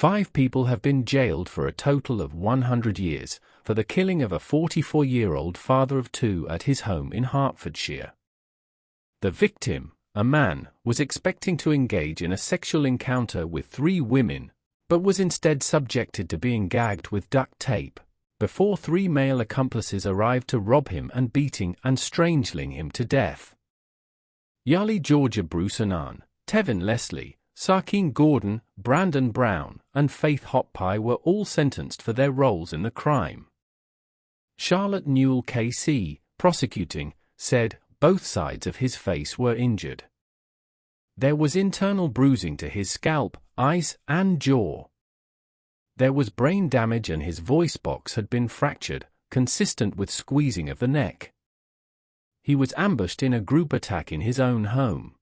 5 people have been jailed for a total of 100 years for the killing of a 44-year-old father of 2 at his home in Hertfordshire. The victim, a man, was expecting to engage in a sexual encounter with 3 women, but was instead subjected to being gagged with duct tape, before 3 male accomplices arrived to rob him and beating and strangling him to death. Yarley Georgia Bruce-Annan, Tevin Leslie, Sakeen Gordon, Browne, and Faith Hoppie were all sentenced for their roles in the crime. Charlotte Newell KC, prosecuting, said both sides of his face were injured. There was internal bruising to his scalp, eyes, and jaw. There was brain damage and his voice box had been fractured, consistent with squeezing of the neck. He was ambushed in a group attack in his own home.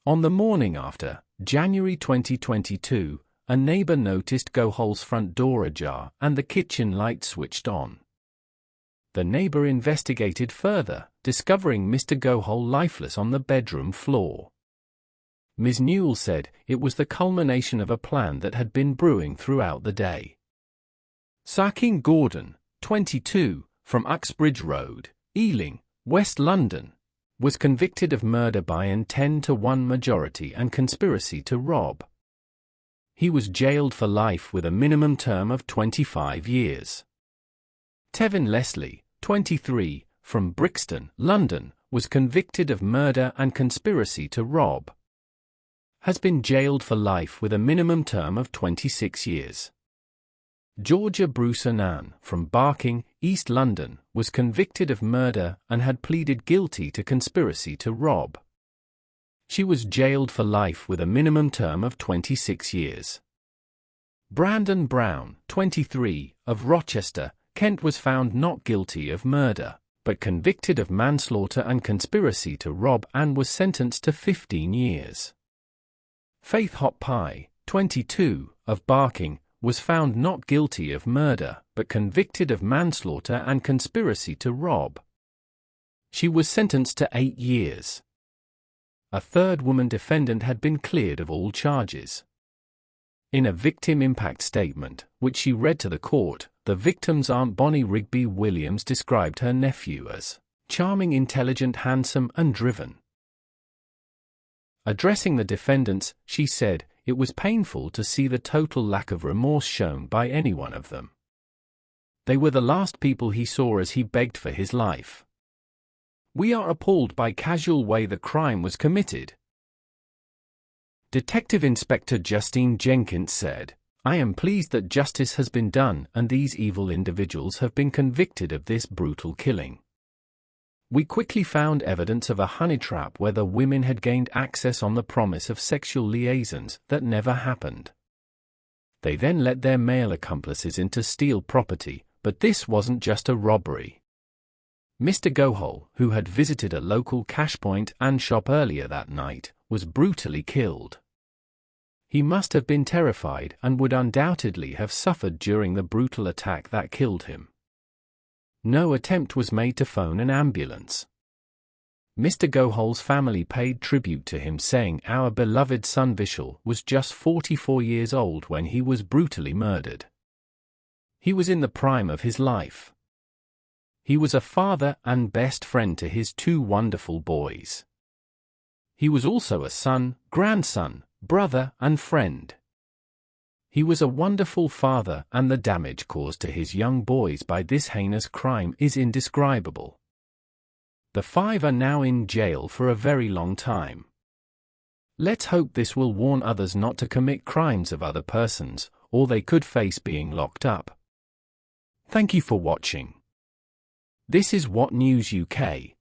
On the morning after, January 2022, a neighbor noticed Gohel's front door ajar and the kitchen light switched on. The neighbor investigated further, discovering Mr. Gohel lifeless on the bedroom floor. Ms. Newell said it was the culmination of a plan that had been brewing throughout the day. Sakeen Gordon, 22, from Uxbridge Road, Ealing, West London, was convicted of murder by an 10-to-1 majority and conspiracy to rob. He was jailed for life with a minimum term of 25 years. Tevin Leslie, 23, from Brixton, London, was convicted of murder and conspiracy to rob. Has been jailed for life with a minimum term of 26 years. Georgia Bruce-Annan, from Barking, East London, was convicted of murder and had pleaded guilty to conspiracy to rob. She was jailed for life with a minimum term of 26 years. Browne, 23, of Rochester, Kent, was found not guilty of murder, but convicted of manslaughter and conspiracy to rob and was sentenced to 15 years. Faith Hoppie, 22, of Barking, was found not guilty of murder, but convicted of manslaughter and conspiracy to rob. She was sentenced to 8 years. A third woman defendant had been cleared of all charges. In a victim impact statement, which she read to the court, the victim's aunt Bonnie Rigby Williams described her nephew as charming, intelligent, handsome, and driven. Addressing the defendants, she said, "It was painful to see the total lack of remorse shown by any one of them. They were the last people he saw as he begged for his life. We are appalled by casual way the crime was committed." Detective Inspector Justine Jenkins said, "I am pleased that justice has been done and these evil individuals have been convicted of this brutal killing. We quickly found evidence of a honeytrap where the women had gained access on the promise of sexual liaisons that never happened. They then let their male accomplices in to steal property, but this wasn't just a robbery." Mr. Gohel, who had visited a local cash point and shop earlier that night, was brutally killed. He must have been terrified and would undoubtedly have suffered during the brutal attack that killed him. No attempt was made to phone an ambulance. Mr. Gohel's family paid tribute to him, saying, "Our beloved son Vishal was just 44 years old when he was brutally murdered. He was in the prime of his life. He was a father and best friend to his 2 wonderful boys. He was also a son, grandson, brother, and friend. He was a wonderful father, and the damage caused to his young boys by this heinous crime is indescribable. The 5 are now in jail for a very long time. Let's hope this will warn others not to commit crimes of other persons, or they could face being locked up." Thank you for watching. This is What News UK.